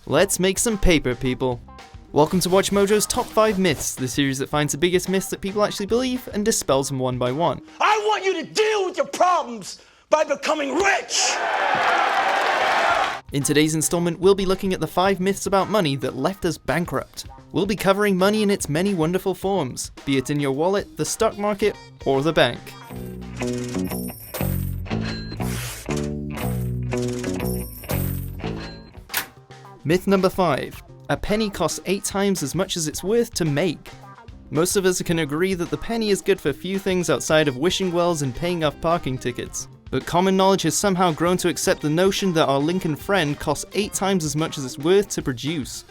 Let's make some paper, people. Welcome to WatchMojo's Top 5 Myths, the series that finds the biggest myths that people actually believe and dispels them one by one. I want you to deal with your problems by becoming rich! In today's installment, we'll be looking at the 5 myths about money that left us bankrupt. We'll be covering money in its many wonderful forms, be it in your wallet, the stock market, or the bank. Myth number 5. A penny costs 8 times as much as it's worth to make. Most of us can agree that the penny is good for few things outside of wishing wells and paying off parking tickets. But common knowledge has somehow grown to accept the notion that our Lincoln friend costs 8 times as much as it's worth to produce.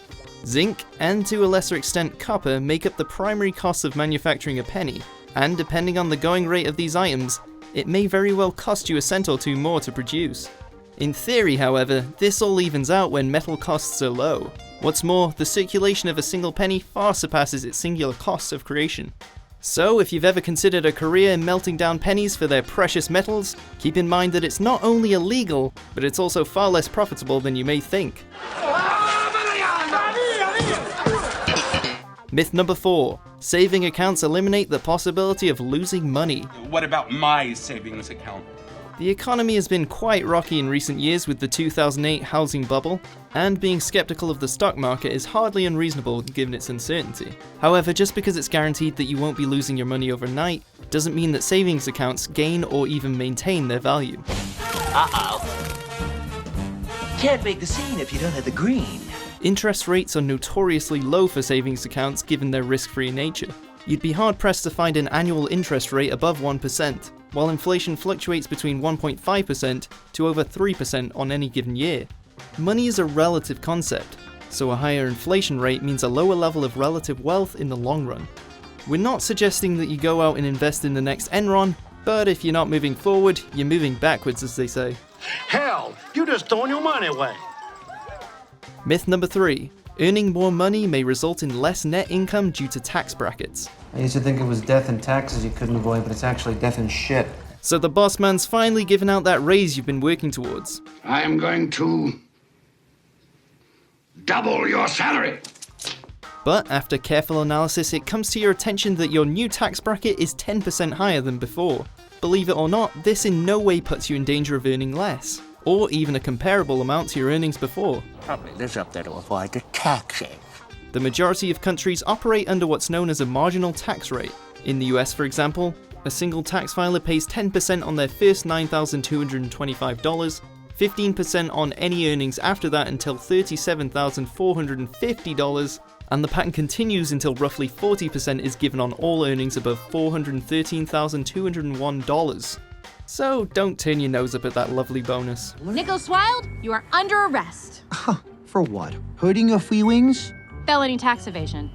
Zinc, and to a lesser extent copper, make up the primary costs of manufacturing a penny, and depending on the going rate of these items, it may very well cost you a cent or two more to produce. In theory, however, this all evens out when metal costs are low. What's more, the circulation of a single penny far surpasses its singular cost of creation. So if you've ever considered a career in melting down pennies for their precious metals, keep in mind that it's not only illegal, but it's also far less profitable than you may think. Myth number 4. Saving accounts eliminate the possibility of losing money. What about my savings account? The economy has been quite rocky in recent years with the 2008 housing bubble, and being skeptical of the stock market is hardly unreasonable given its uncertainty. However, just because it's guaranteed that you won't be losing your money overnight, doesn't mean that savings accounts gain or even maintain their value. Uh-oh. Can't make the scene if you don't have the green. Interest rates are notoriously low for savings accounts given their risk-free nature. You'd be hard-pressed to find an annual interest rate above 1%, while inflation fluctuates between 1.5% to over 3% on any given year. Money is a relative concept, so a higher inflation rate means a lower level of relative wealth in the long run. We're not suggesting that you go out and invest in the next Enron, but if you're not moving forward, you're moving backwards, as they say. Hell, you just throwing your money away. Myth number 3. Earning more money may result in less net income due to tax brackets. I used to think it was death and taxes you couldn't avoid, but it's actually death and shit. So the boss man's finally given out that raise you've been working towards. I am going to double your salary. But after careful analysis, it comes to your attention that your new tax bracket is 10% higher than before. Believe it or not, this in no way puts you in danger of earning less, or even a comparable amount to your earnings before. Probably lives up there to avoid the taxes. The majority of countries operate under what's known as a marginal tax rate. In the US, for example, a single tax filer pays 10% on their first $9,225, 15% on any earnings after that until $37,450, and the pattern continues until roughly 40% is given on all earnings above $413,201. So don't turn your nose up at that lovely bonus. Nicholas Wilde, you are under arrest. For what? Hurting your feelings? Felony tax evasion.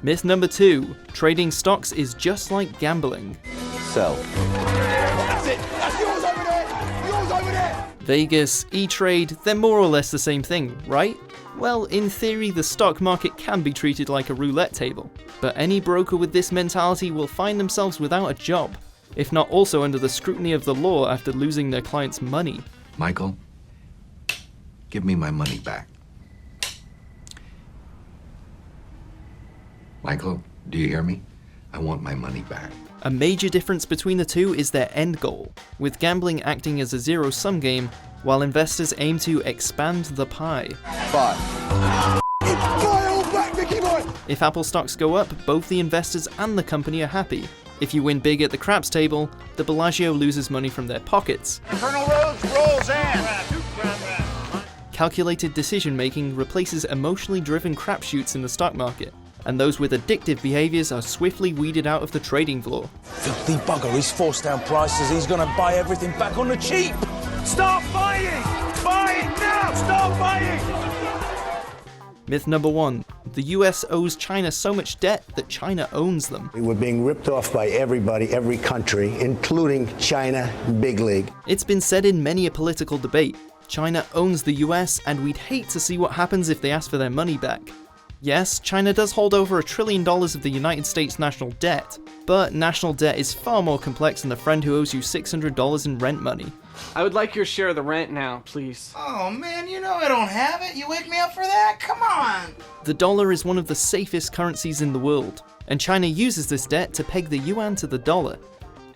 Myth number 2. Trading stocks is just like gambling. So. That's it! That's yours over there! Yours over there! Vegas, E-Trade, they're more or less the same thing, right? Well, in theory, the stock market can be treated like a roulette table, but any broker with this mentality will find themselves without a job, if not also under the scrutiny of the law after losing their clients' money. Michael, give me my money back. Michael, do you hear me? I want my money back. A major difference between the two is their end goal, with gambling acting as a zero-sum game, while investors aim to expand the pie. If Apple stocks go up, both the investors and the company are happy. If you win big at the craps table, the Bellagio loses money from their pockets. Colonel Rhodes rolls in. Calculated decision-making replaces emotionally driven crapshoots in the stock market, and those with addictive behaviors are swiftly weeded out of the trading floor. Filthy bugger, he's forced down prices, he's gonna buy everything back on the cheap! Stop buying! Buy it now! Stop buying! Myth number 1. The US owes China so much debt that China owns them. We're being ripped off by everybody, every country, including China, big league. It's been said in many a political debate, China owns the US and we'd hate to see what happens if they ask for their money back. Yes, China does hold over $1 trillion of the United States national debt, but national debt is far more complex than a friend who owes you $600 in rent money. I would like your share of the rent now, please. Oh man, you know I don't have it. You wake me up for that? Come on! The dollar is one of the safest currencies in the world, and China uses this debt to peg the yuan to the dollar.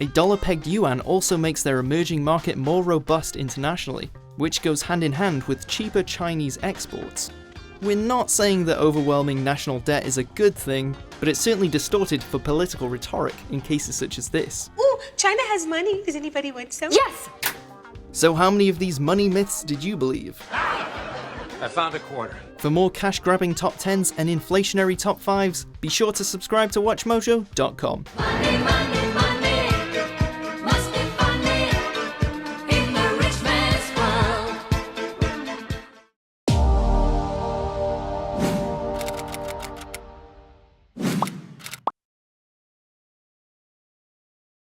A dollar-pegged yuan also makes their emerging market more robust internationally, which goes hand in hand with cheaper Chinese exports. We're not saying that overwhelming national debt is a good thing, but it's certainly distorted for political rhetoric in cases such as this. Ooh, China has money. Does anybody want some? Yes! So how many of these money myths did you believe? I found a quarter. For more cash-grabbing top 10s and inflationary top 5s, be sure to subscribe to WatchMojo.com. Money, money.